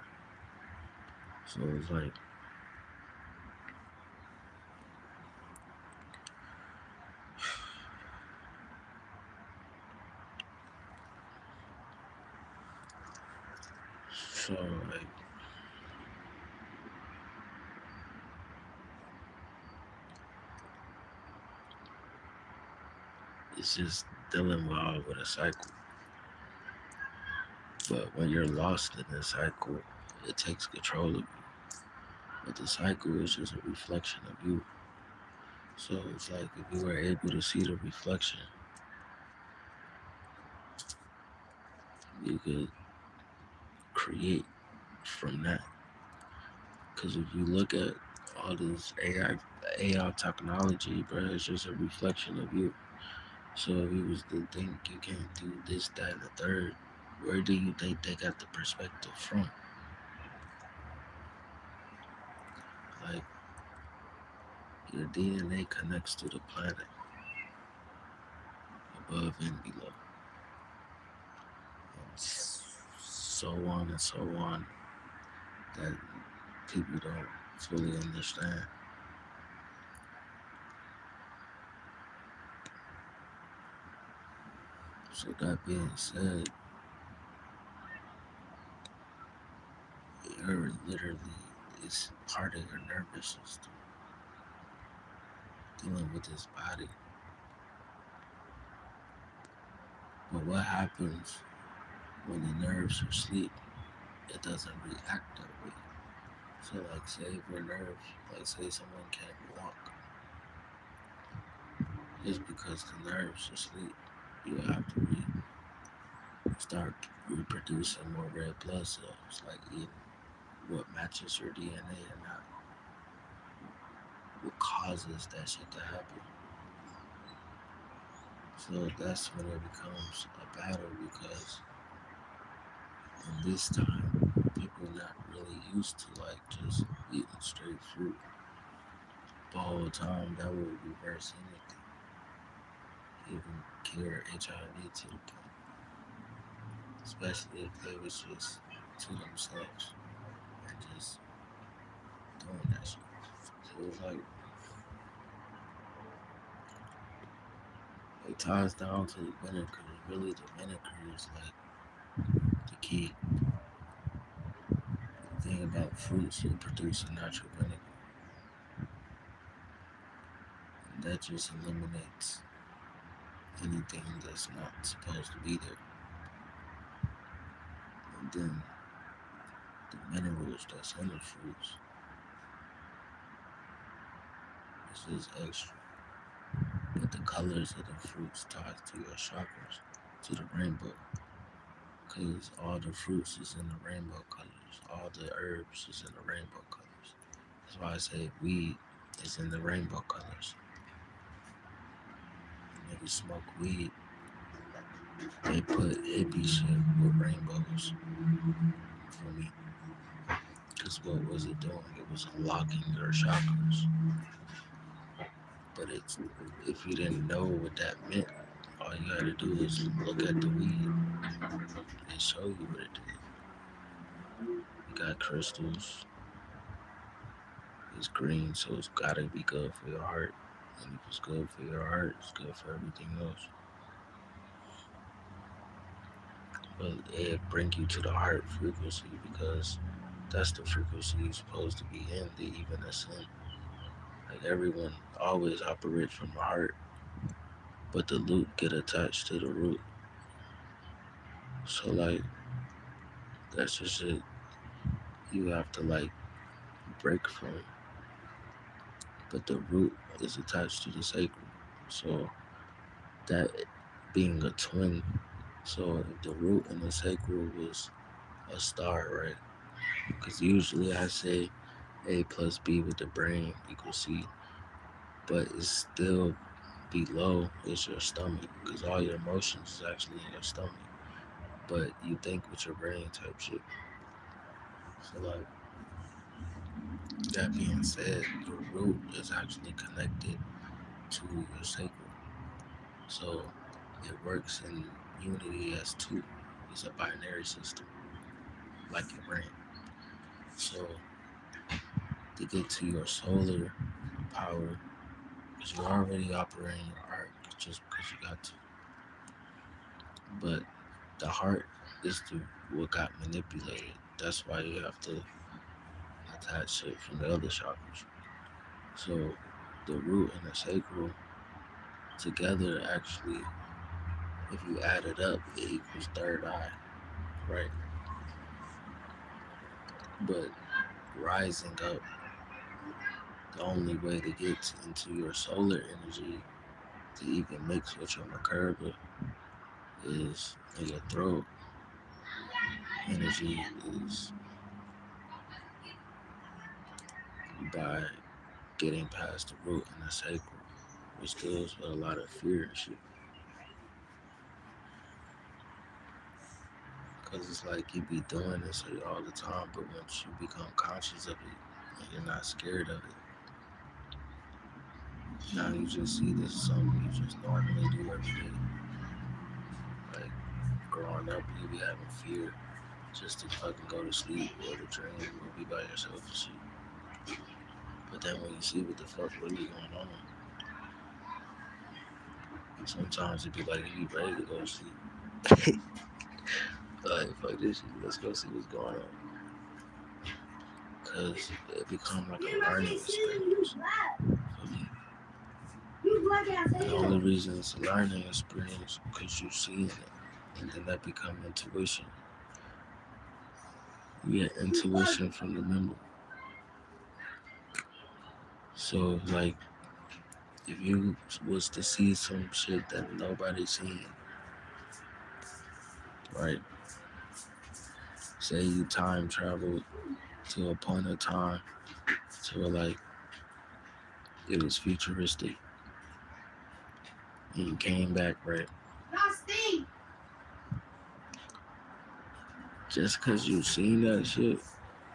So it's like, so like, it's just dealing with a cycle. But when you're lost in the cycle, it takes control of you. But the cycle is just a reflection of you. So it's like if you were able to see the reflection, you could create from that. Because if you look at all this AI technology, bro, it's just a reflection of you. So if you was to think you can't do this, that, and the third, where do you think they got the perspective from? Like, your DNA connects to the planet above and below, and so on and so on, that people don't fully understand. So that being said, you're literally, it's part of your nervous system dealing with this body. But what happens when the nerves are asleep? It doesn't react that way. So like say if your nerves, like say someone can't walk, it's because the nerves are asleep. You have to start reproducing more red blood cells, like eating what matches your DNA and not what causes that shit to happen. So that's when it becomes a battle because in this time people are not really used to like just eating straight fruit the whole time. That would reverse anything, even cure HIV to the point, especially if they was just to themselves and just doing that shit. So it's like it ties down to the vinegar. Really, the vinegar is like the key. The thing about fruits, you produce a natural vinegar, and that just eliminates anything that's not supposed to be there. And then the minerals that's in the fruits is just extra. But the colors of the fruits ties to your chakras, to the rainbow. Because all the fruits is in the rainbow colors. All the herbs is in the rainbow colors. That's why I say weed is in the rainbow colors. Niggas smoke weed, they put hippie shit with rainbows for me. Because what was it doing? It was unlocking your chakras. But it's if you didn't know what that meant, all you had to do is look at the weed and show you what it did. It got crystals. It's green, so it's gotta be good for your heart. And if it's good for your heart, it's good for everything else. But it bring you to the heart frequency because That's the frequency you're supposed to be in, to even ascend. Like everyone always operates from the heart, but the loop get attached to the root. So like that's just it. You have to like break from it. But the root is attached to the sacral. So that being a twin. So if the root and the sacral was a star, right? Because usually I say A plus B with the brain equals C, but it's still below is your stomach because all your emotions is actually in your stomach. But you think with your brain type shit. So like that being said, your root is actually connected to your sacral. So it works in unity as two. It's a binary system, like your brain. So to get to your solar power, because you're already operating your heart just because you got to. But the heart is what got manipulated. That's why you have to attach it from the other chakras. So the root and the sacral together actually, if you add it up, it equals third eye, right? But rising up, the only way to get into your solar energy to even mix with your Merkaba is in your throat. Energy is by getting past the root and the sacral, which deals with a lot of fear and shit. Because it's like you be doing this all the time, but once you become conscious of it and you're not scared of it, now you just see this is something you just normally do every day. Like growing up, you be having fear just to fucking go to sleep or to dream or be by yourself and shit. But then when you see what the fuck really going on, sometimes it be like you be ready to go to sleep. Like fuck this shit, let's go see what's going on. Cause it become like a learning experience for me. The only reason it's a learning experience because you see it, and then that become intuition. You get intuition from the memory. So like if you was to see some shit that nobody seen, right? Say you time traveled to a point of time to where like it was futuristic and you came back, right? Just cause you seen that shit,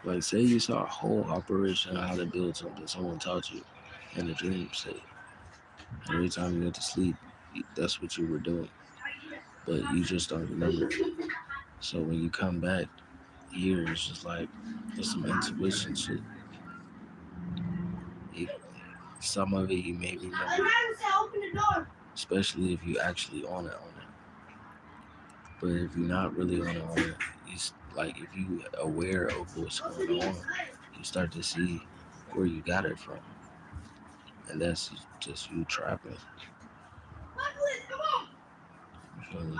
like say you saw a whole operation on how to build something someone taught you in a dream state. Every time you went to sleep, that's what you were doing. But you just don't remember. So when you come back here, it's just like there's some intuition shit. It, some of it you may remember, especially if you actually on it. But if you're not really on it, you like if you aware of what's going on, you start to see where you got it from, and that's just you trapping. You feel me?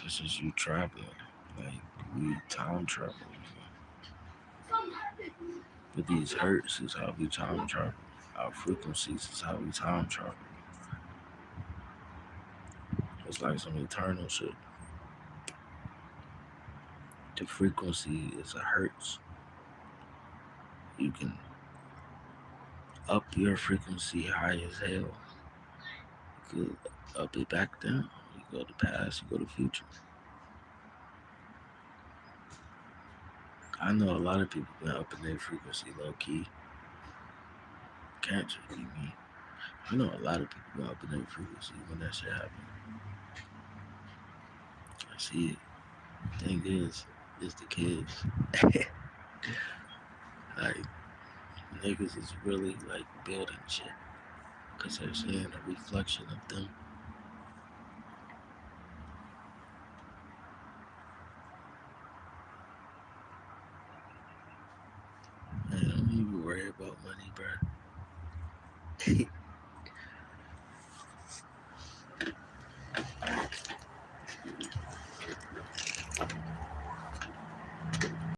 It's just you trapping. Like we time travel. But these hertz is how we time travel. Our frequencies is how we time travel. It's like some eternal shit. The frequency is a hertz. You can up your frequency high as hell. You could up it back down. You go to past, you go to future. I know a lot of people been upping their frequency low key. Can't just be me. I know a lot of people been upping their frequency when that shit happen. I see it. Thing is, it's the kids. Like niggas is really like building shit because they're seeing a reflection of them. care about money, bro.